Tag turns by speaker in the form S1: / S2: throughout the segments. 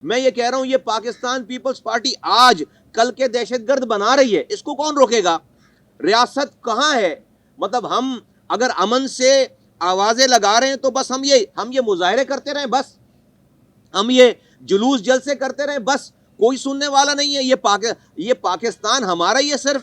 S1: میں یہ کہہ رہا ہوں یہ پاکستان پیپلز پارٹی آج کل کے دہشت گرد بنا رہی ہے، اس کو کون روکے گا؟ ریاست کہاں ہے؟ مطلب ہم اگر امن سے آوازیں لگا رہے ہیں تو بس ہم یہ مظاہرے کرتے رہیں، بس ہم یہ جلوس جلسے کرتے رہیں، بس کوئی سننے والا نہیں ہے؟ یہ پاکستان ہمارا ہی ہے صرف،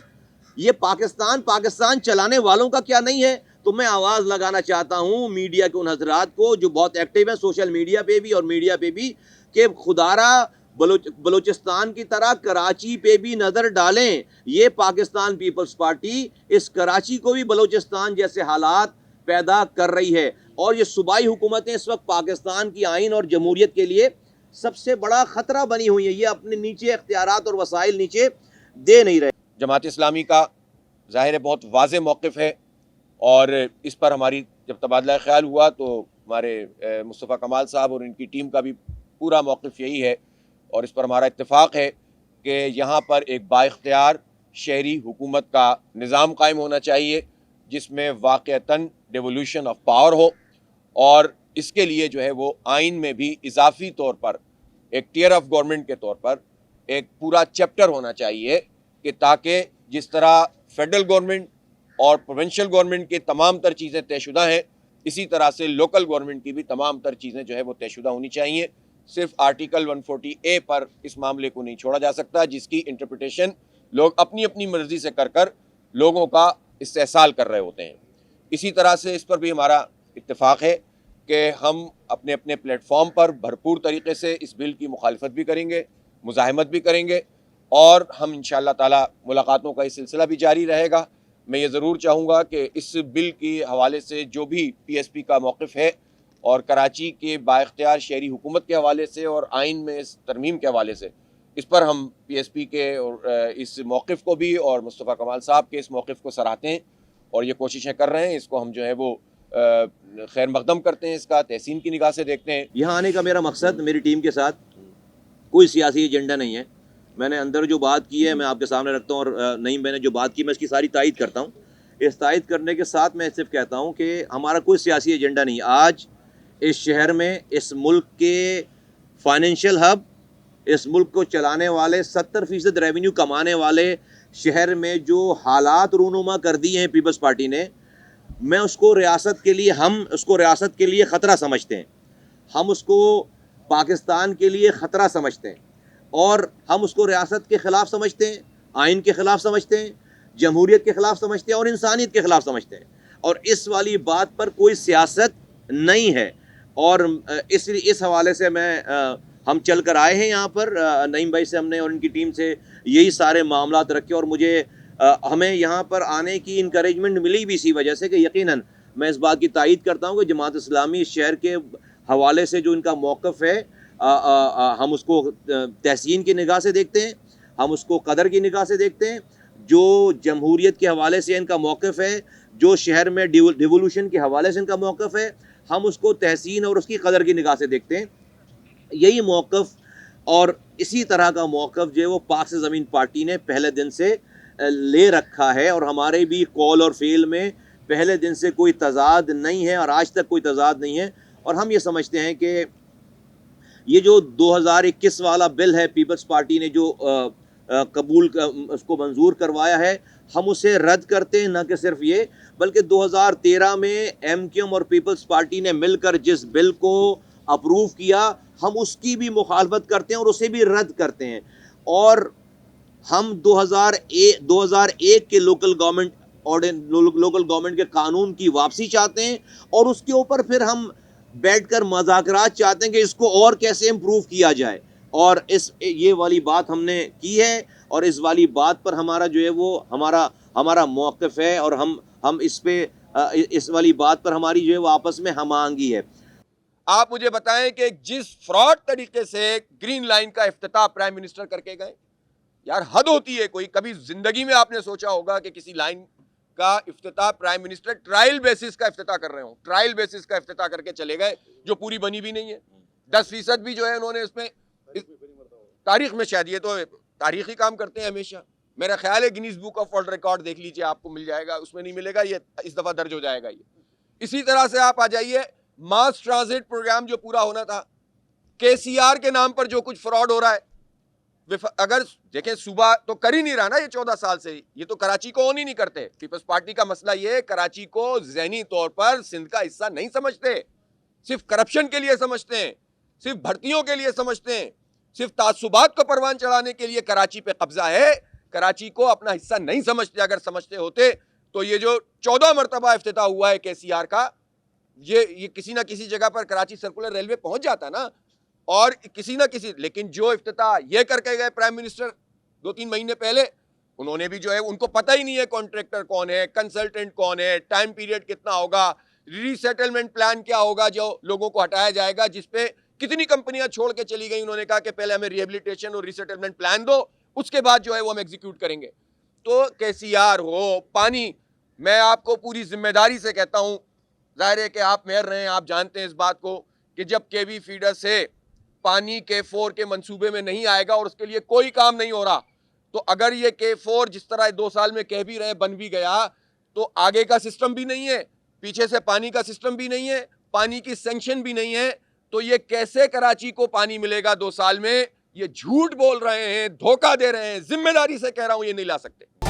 S1: یہ پاکستان چلانے والوں کا کیا نہیں ہے؟ تو میں آواز لگانا چاہتا ہوں میڈیا کے ان حضرات کو جو بہت ایکٹیو ہیں سوشل میڈیا پہ بھی اور میڈیا پہ بھی، کہ خدارا بلوچستان کی طرح کراچی پہ بھی نظر ڈالیں۔ یہ پاکستان پیپلز پارٹی اس کراچی کو بھی بلوچستان جیسے حالات پیدا کر رہی ہے، اور یہ صوبائی حکومتیں اس وقت پاکستان کی آئین اور جمہوریت کے لیے سب سے بڑا خطرہ بنی ہوئی ہیں۔ یہ اپنے نیچے اختیارات اور وسائل نیچے دے نہیں رہے۔
S2: جماعت اسلامی کا ظاہر ہے بہت واضح موقف ہے، اور اس پر ہماری جب تبادلہ خیال ہوا تو ہمارے مصطفیٰ کمال صاحب اور ان کی ٹیم کا بھی پورا موقف یہی ہے، اور اس پر ہمارا اتفاق ہے کہ یہاں پر ایک با اختیار شہری حکومت کا نظام قائم ہونا چاہیے، جس میں واقعتاً ڈیولوشن آف پاور ہو، اور اس کے لیے جو ہے وہ آئین میں بھی اضافی طور پر ایک ٹیئر آف گورنمنٹ کے طور پر ایک پورا چیپٹر ہونا چاہیے، کہ تاکہ جس طرح فیڈرل گورنمنٹ اور پروونشل گورنمنٹ کی تمام تر چیزیں طے شدہ ہیں، اسی طرح سے لوکل گورنمنٹ کی بھی تمام تر چیزیں جو ہے وہ طے شدہ ہونی چاہیے۔ صرف آرٹیکل 140A پر اس معاملے کو نہیں چھوڑا جا سکتا، جس کی انٹرپریٹیشن لوگ اپنی اپنی مرضی سے کر لوگوں کا استحصال کر رہے ہوتے ہیں۔ اسی طرح سے اس پر بھی ہمارا اتفاق ہے کہ ہم اپنے اپنے پلیٹ فارم پر بھرپور طریقے سے اس بل کی مخالفت بھی کریں گے، مزاحمت بھی کریں گے، اور ہم انشاءاللہ تعالی ملاقاتوں کا یہ سلسلہ بھی جاری رہے گا۔ میں یہ ضرور چاہوں گا کہ اس بل کے حوالے سے جو بھی پی ایس پی کا موقف ہے، اور کراچی کے با اختیار شہری حکومت کے حوالے سے اور آئین میں اس ترمیم کے حوالے سے، اس پر ہم پی ایس پی کے اور اس موقف کو بھی اور مصطفیٰ کمال صاحب کے اس موقف کو سراہتے ہیں، اور یہ کوششیں کر رہے ہیں۔ اس کو ہم جو ہے وہ خیر مقدم کرتے ہیں، اس کا تحسین کی نگاہ سے دیکھتے ہیں۔
S1: یہاں آنے کا میرا مقصد میری ٹیم کے ساتھ کوئی سیاسی ایجنڈا نہیں ہے۔ میں نے اندر جو بات کی ہے میں آپ کے سامنے رکھتا ہوں، اور نعیم بھائی نے جو بات کی میں اس کی ساری تائید کرتا ہوں۔ اس تائید کرنے کے ساتھ میں صرف کہتا ہوں کہ ہمارا کوئی سیاسی ایجنڈا نہیں۔ آج اس شہر میں، اس ملک کے فائنینشیل ہب، اس ملک کو چلانے والے 70% ریونیو کمانے والے شہر میں جو حالات رونما کر دی ہیں پیپلز پارٹی نے، میں اس کو ریاست کے لیے، ہم اس کو ریاست کے لیے خطرہ سمجھتے ہیں، ہم اس کو پاکستان کے لیے خطرہ سمجھتے ہیں، اور ہم اس کو ریاست کے خلاف سمجھتے ہیں، آئین کے خلاف سمجھتے ہیں، جمہوریت کے خلاف سمجھتے ہیں، اور انسانیت کے خلاف سمجھتے ہیں، اور اس والی بات پر کوئی سیاست نہیں ہے۔ اور اس حوالے سے ہم چل کر آئے ہیں یہاں پر، نعیم بھائی سے ہم نے اور ان کی ٹیم سے یہی سارے معاملات رکھے، اور مجھے ہمیں یہاں پر آنے کی انکریجمنٹ ملی بھی اسی وجہ سے کہ یقیناً میں اس بات کی تائید کرتا ہوں کہ جماعت اسلامی اس شہر کے حوالے سے جو ان کا موقف ہے، ہم اس کو تحسین کی نگاہ سے دیکھتے ہیں، ہم اس کو قدر کی نگاہ سے دیکھتے ہیں۔ جو جمہوریت کے حوالے سے ان کا موقف ہے، جو شہر میں ڈیولوشن کے حوالے سے ان کا موقف ہے، ہم اس کو تحسین اور اس کی قدر کی نگاہ سے دیکھتے ہیں۔ یہی موقف اور اسی طرح کا موقف جو ہے وہ پاک سے زمین پارٹی نے پہلے دن سے لے رکھا ہے، اور ہمارے بھی قول اور فعل میں پہلے دن سے کوئی تضاد نہیں ہے، اور آج تک کوئی تضاد نہیں ہے۔ اور ہم یہ سمجھتے ہیں کہ یہ جو 2021 والا بل ہے پیپلز پارٹی نے جو قبول اس کو منظور کروایا ہے، ہم اسے رد کرتے ہیں۔ نہ کہ صرف یہ، بلکہ 2013 میں ایم کیو ایم اور پیپلز پارٹی نے مل کر جس بل کو اپروو کیا، ہم اس کی بھی مخالفت کرتے ہیں اور اسے بھی رد کرتے ہیں۔ اور ہم 2001 کے لوکل گورنمنٹ کے قانون کی واپسی چاہتے ہیں، اور اس کے اوپر پھر ہم بیٹھ کر مذاکرات چاہتے ہیں کہ اس کو اور کیسے امپروو کیا جائے، اور یہ والی بات ہم نے کی ہے، اور اس والی بات پر ہمارا جو ہے وہ ہمارا موقف ہے، اور ہم اس والی بات پر ہماری جو ہے وہ آپس میں ہم آہنگی ہے۔
S2: آپ مجھے بتائیں کہ جس فراڈ طریقے سے گرین لائن کا افتتاح پرائم منسٹر کر کے گئے، یار حد ہوتی ہے کوئی۔ کبھی زندگی میں آپ نے سوچا ہوگا کہ کسی لائن کا افتتاح پرائم منسٹر ٹرائل بیسس کا افتتاح کر رہے ہوں؟ ٹرائل بیسس کا افتتاح کر کے چلے گئے، جو پوری بنی بھی نہیں ہے۔ 10% بھی جو ہے انہوں نے اس میں تاریخ میں، شاید یہ تو تاریخی کام کرتے ہیں ہمیشہ، میرا خیال ہے Guinness book of world record دیکھ لیجئے، آپ کو مل جائے گا، اس میں نہیں ملے گا، یہ اس دفعہ درج ہو جائے گا۔ یہ اسی طرح سے آپ آ جائیے ماس ٹرانزٹ پروگرام جو پورا ہونا تھا، KCR کے نام پر جو کچھ فراڈ ہو رہا ہے, اگر دیکھیں صوبہ تو کر ہی نہیں رہا نا یہ 14 سال سے, یہ تو کراچی کو اون ہی نہیں کرتے. پیپلز پارٹی کا مسئلہ یہ ہے کراچی کو ذہنی طور پر سندھ کا حصہ نہیں سمجھتے, صرف کرپشن کے لیے سمجھتے ہیں, صرف بھرتیوں کے لیے سمجھتے ہیں, صرف تعصبات کو پروان چڑھانے کے لیے کراچی پہ قبضہ ہے. کراچی کو اپنا حصہ نہیں سمجھتے. اگر سمجھتے ہوتے تو یہ جو 14 مرتبہ افتتاح ہوا ہے KCR کا, یہ کسی نہ کسی جگہ پر کراچی سرکولر ریلوے پہنچ جاتا نا, اور کسی نہ کسی, لیکن جو افتتاح یہ کر کے گئے پرائم منسٹر 2-3 مہینے پہلے, انہوں نے بھی جو ہے ان کو پتہ ہی نہیں ہے کانٹریکٹر کون ہے, کنسلٹنٹ کون ہے, ٹائم پیریڈ کتنا ہوگا, ری سیٹلمنٹ پلان کیا ہوگا جو لوگوں کو ہٹایا جائے گا, جس پہ کتنی کمپنیاں چھوڑ کے چلی گئی. انہوں نے کہا کہ پہلے ہمیں ریہیبلیٹیشن اور ری سیٹلمنٹ پلان دو, اس کے بعد جو ہے وہ ہم ایگزیکیوٹ کریں گے. تو KCR ہو, پانی, میں آپ کو پوری ذمہ داری سے کہتا ہوں, ظاہر ہے کہ آپ مہر رہے ہیں, آپ جانتے ہیں اس بات کو کہ جب KV فیڈر سے پانی K4 کے منصوبے میں نہیں آئے گا اور اس کے لیے کوئی کام نہیں ہو رہا, تو اگر یہ K4 جس طرح 2 سال میں کہہ بھی رہے بن بھی گیا, تو آگے کا سسٹم بھی نہیں ہے, پیچھے سے پانی کا سسٹم بھی نہیں ہے, پانی کی سینکشن بھی نہیں ہے, تو یہ کیسے کراچی کو پانی ملے گا 2 سال میں؟ یہ جھوٹ بول رہے ہیں, دھوکہ دے رہے ہیں, ذمہ داری سے کہہ رہا ہوں یہ نہیں لا سکتے.